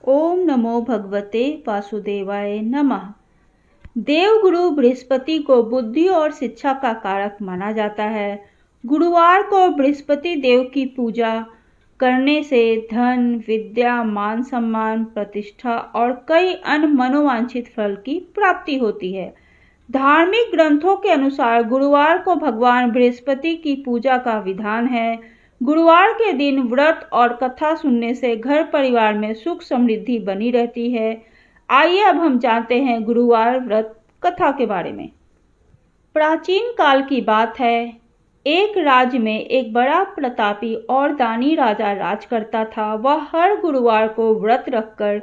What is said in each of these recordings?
ओम नमो भगवते वासुदेवाय नमः। देवगुरु बृहस्पति को बुद्धि और शिक्षा का कारक माना जाता है। गुरुवार को बृहस्पति देव की पूजा करने से धन, विद्या, मान सम्मान, प्रतिष्ठा और कई अन्य मनोवांछित फल की प्राप्ति होती है। धार्मिक ग्रंथों के अनुसार गुरुवार को भगवान बृहस्पति की पूजा का विधान है। गुरुवार के दिन व्रत और कथा सुनने से घर परिवार में सुख समृद्धि बनी रहती है। आइए अब हम जानते हैं गुरुवार व्रत कथा के बारे में। प्राचीन काल की बात है। एक राज्य में एक बड़ा प्रतापी और दानी राजा राज करता था। वह हर गुरुवार को व्रत रखकर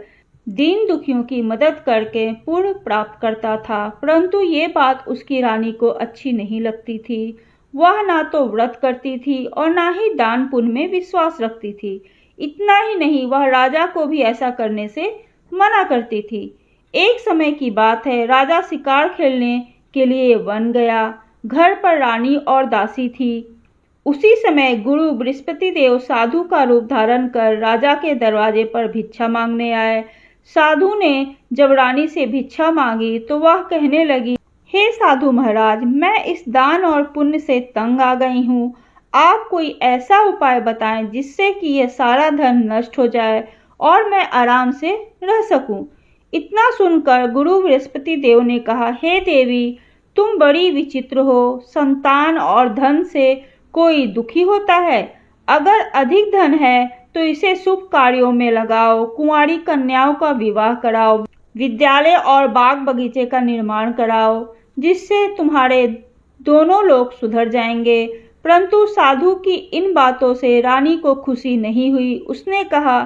दीन दुखियों की मदद करके पुण्य प्राप्त करता था, परंतु ये बात उसकी रानी को अच्छी नहीं लगती थी। वह ना तो व्रत करती थी और ना ही दान पुण्य में विश्वास रखती थी। इतना ही नहीं, वह राजा को भी ऐसा करने से मना करती थी। एक समय की बात है, राजा शिकार खेलने के लिए वन गया। घर पर रानी और दासी थी। उसी समय गुरु बृहस्पति देव साधु का रूप धारण कर राजा के दरवाजे पर भिक्षा मांगने आए। साधु ने जब रानी से भिक्षा मांगी तो वह कहने लगी, हे साधु महाराज, मैं इस दान और पुण्य से तंग आ गई हूँ। आप कोई ऐसा उपाय बताएं जिससे कि यह सारा धन नष्ट हो जाए और मैं आराम से रह सकूं। इतना सुनकर गुरु बृहस्पति देव ने कहा, हे देवी, तुम बड़ी विचित्र हो। संतान और धन से कोई दुखी होता है? अगर अधिक धन है तो इसे शुभ कार्यों में लगाओ, कुंवारी कन्याओं का विवाह कराओ, विद्यालय और बाग बगीचे का निर्माण कराओ, जिससे तुम्हारे दोनों लोग सुधर जाएंगे। परंतु साधु की इन बातों से रानी को खुशी नहीं हुई। उसने कहा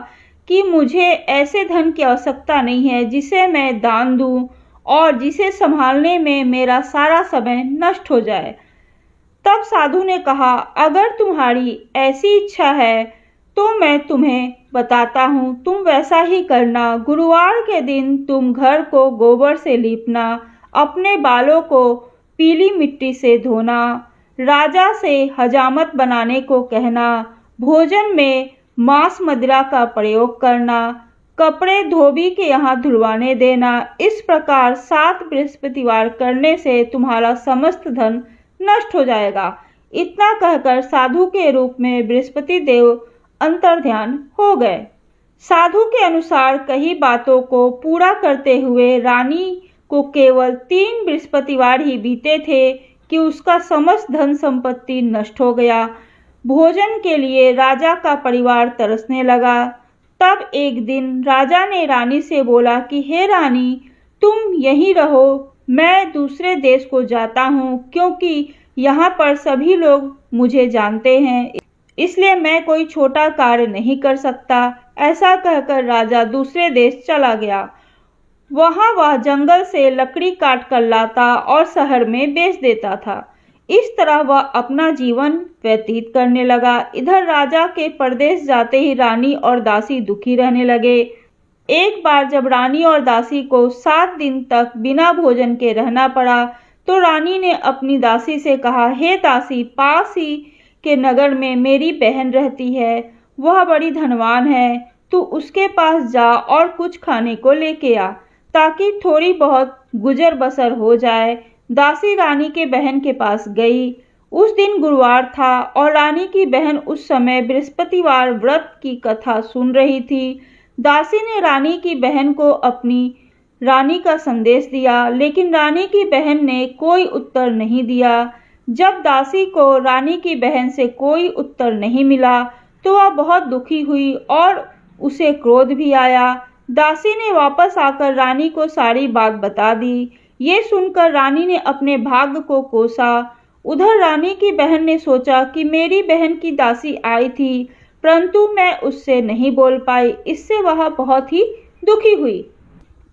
कि मुझे ऐसे धन की आवश्यकता नहीं है जिसे मैं दान दूं और जिसे संभालने में मेरा सारा समय नष्ट हो जाए। तब साधु ने कहा, अगर तुम्हारी ऐसी इच्छा है तो मैं तुम्हें बताता हूँ, तुम वैसा ही करना। गुरुवार के दिन तुम घर को गोबर से लीपना, अपने बालों को पीली मिट्टी से धोना, राजा से हजामत बनाने को कहना, भोजन में मांस मदिरा का प्रयोग करना, कपड़े धोबी के यहाँ धुलवाने देना। इस प्रकार 7 बृहस्पतिवार करने से तुम्हारा समस्त धन नष्ट हो जाएगा। इतना कहकर साधु के रूप में बृहस्पति देव अंतर्ध्यान हो गए। साधु के अनुसार कही बातों को पूरा करते हुए रानी को केवल 3 बृहस्पतिवार ही बीते थे कि उसका समस्त धन संपत्ति नष्ट हो गया। भोजन के लिए राजा का परिवार तरसने लगा। तब एक दिन राजा ने रानी से बोला कि हे रानी, तुम यहीं रहो, मैं दूसरे देश को जाता हूँ, क्योंकि यहाँ पर सभी लोग मुझे जानते हैं, इसलिए मैं कोई छोटा कार्य नहीं कर सकता। ऐसा कहकर राजा दूसरे देश चला गया। वहाँ वह जंगल से लकड़ी काट कर लाता और शहर में बेच देता था। इस तरह वह अपना जीवन व्यतीत करने लगा। इधर राजा के परदेश जाते ही रानी और दासी दुखी रहने लगे। एक बार जब रानी और दासी को 7 दिन तक बिना भोजन के रहना पड़ा तो रानी ने अपनी दासी से कहा, हे दासी, पास ही के नगर में मेरी बहन रहती है, वह बड़ी धनवान है, तू उसके पास जा और कुछ खाने को लेके आ, ताकि थोड़ी बहुत गुजर बसर हो जाए। दासी रानी के बहन के पास गई। उस दिन गुरुवार था और रानी की बहन उस समय बृहस्पतिवार व्रत की कथा सुन रही थी। दासी ने रानी की बहन को अपनी रानी का संदेश दिया, लेकिन रानी की बहन ने कोई उत्तर नहीं दिया। जब दासी को रानी की बहन से कोई उत्तर नहीं मिला तो वह बहुत दुखी हुई और उसे क्रोध भी आया। दासी ने वापस आकर रानी को सारी बात बता दी। ये सुनकर रानी ने अपने भाग्य को कोसा। उधर रानी की बहन ने सोचा कि मेरी बहन की दासी आई थी, परंतु मैं उससे नहीं बोल पाई। इससे वह बहुत ही दुखी हुई।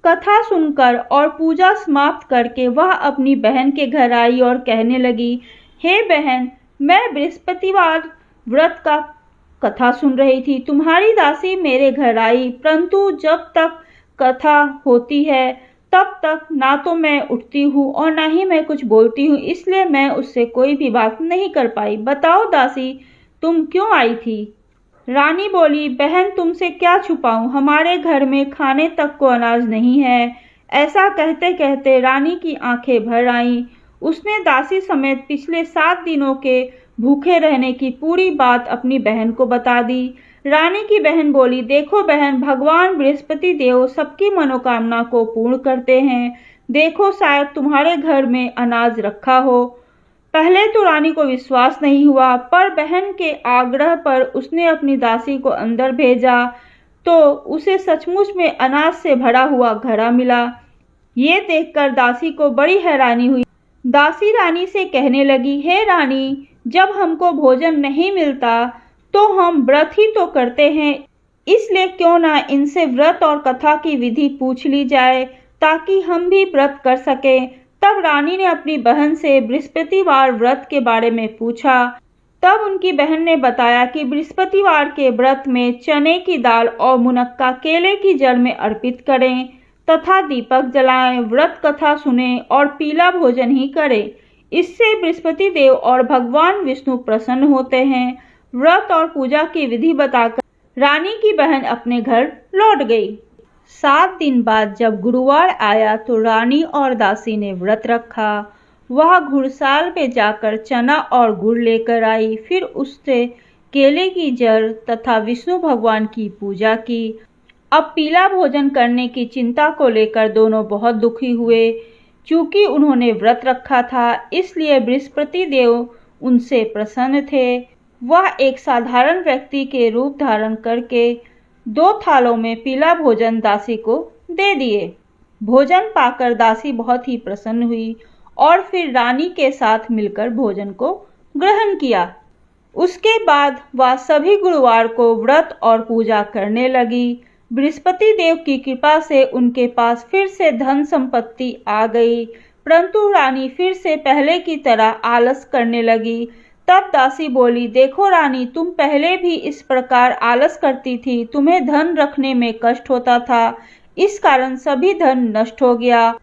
कथा सुनकर और पूजा समाप्त करके वह अपनी बहन के घर आई और कहने लगी, हे बहन, मैं बृहस्पतिवार व्रत का कथा सुन रही थी, तुम्हारी दासी मेरे घर आई, परंतु जब तक कथा होती है तब तक ना तो मैं उठती हूँ और ना ही मैं कुछ बोलती हूँ, इसलिए मैं उससे कोई भी बात नहीं कर पाई। बताओ दासी, तुम क्यों आई थी? रानी बोली, बहन तुमसे क्या छुपाऊं, हमारे घर में खाने तक को अनाज नहीं है। ऐसा कहते कहते रानी की आंखें भर आईं। उसने दासी समेत पिछले 7 दिनों के भूखे रहने की पूरी बात अपनी बहन को बता दी। रानी की बहन बोली, देखो बहन, भगवान बृहस्पति देव सबकी मनोकामना को पूर्ण करते हैं। देखो शायद तुम्हारे घर में अनाज रखा हो। पहले तो रानी को विश्वास नहीं हुआ, पर बहन के आग्रह पर उसने अपनी दासी को अंदर भेजा तो उसे सचमुच में अनाज से भरा हुआ घड़ा मिला। ये देखकर दासी को बड़ी हैरानी हुई। दासी रानी से कहने लगी, हे रानी, जब हमको भोजन नहीं मिलता तो हम व्रत ही तो करते हैं, इसलिए क्यों ना इनसे व्रत और कथा की विधि पूछ ली जाए ताकि हम भी व्रत कर सकें। तब रानी ने अपनी बहन से बृहस्पतिवार व्रत के बारे में पूछा। तब उनकी बहन ने बताया कि बृहस्पतिवार के व्रत में चने की दाल और मुनक्का केले की जड़ में अर्पित करें तथा दीपक जलाएं, व्रत कथा सुने और पीला भोजन ही करें। इससे बृहस्पति देव और भगवान विष्णु प्रसन्न होते हैं। व्रत और पूजा की विधि बताकर रानी की बहन अपने घर लौट गई। 7 दिन बाद जब गुरुवार आया तो रानी और दासी ने व्रत रखा। वह घुड़साल में जाकर चना और गुड़ लेकर आई। फिर उससे केले की जड़ तथा विष्णु भगवान की पूजा की। अब पीला भोजन करने की चिंता को लेकर दोनों बहुत दुखी हुए। चूंकि उन्होंने व्रत रखा था, इसलिए बृहस्पति देव उनसे प्रसन्न थे। वह एक साधारण व्यक्ति के रूप धारण करके 2 थालों में पीला भोजन दासी को दे दिए। भोजन पाकर दासी बहुत ही प्रसन्न हुई और फिर रानी के साथ मिलकर भोजन को ग्रहण किया। उसके बाद वह सभी गुरुवार को व्रत और पूजा करने लगी। बृहस्पति देव की कृपा से उनके पास फिर से धन संपत्ति आ गई, परंतु रानी फिर से पहले की तरह आलस करने लगी। तब दासी बोली, देखो रानी, तुम पहले भी इस प्रकार आलस करती थी, तुम्हें धन रखने में कष्ट होता था, इस कारण सभी धन नष्ट हो गया,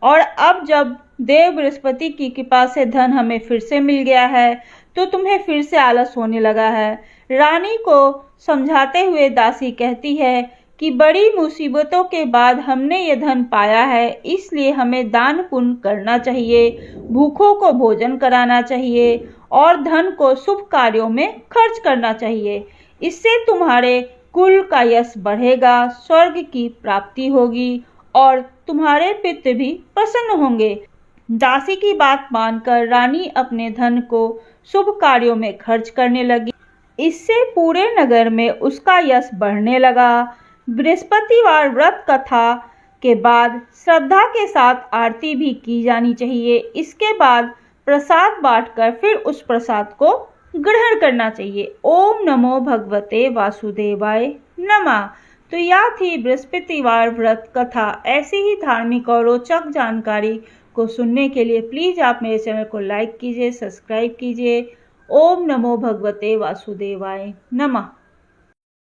और अब जब देव बृहस्पति की कृपा से धन हमें फिर से मिल गया है तो तुम्हें फिर से आलस होने लगा है। रानी को समझाते हुए दासी कहती है कि बड़ी मुसीबतों के बाद हमने ये धन पाया है, इसलिए हमें दान पुण्य करना चाहिए, भूखों को भोजन कराना चाहिए और धन को शुभ कार्यों में खर्च करना चाहिए। इससे तुम्हारे कुल का यश बढ़ेगा, स्वर्ग की प्राप्ति होगी और तुम्हारे पितृ भी प्रसन्न होंगे। दासी की बात मानकर रानी अपने धन को शुभ कार्यों में खर्च करने लगी। इससे पूरे नगर में उसका यश बढ़ने लगा। बृहस्पतिवार व्रत कथा के बाद श्रद्धा के साथ आरती भी की जानी चाहिए। इसके बाद प्रसाद बांटकर फिर उस प्रसाद को ग्रहण करना चाहिए। ओम नमो भगवते वासुदेवाय नमः। तो यह थी बृहस्पतिवार व्रत कथा। ऐसी ही धार्मिक और रोचक जानकारी को सुनने के लिए प्लीज़ आप मेरे चैनल को लाइक कीजिए, सब्सक्राइब कीजिए। ओम नमो भगवते वासुदेवाय नमः।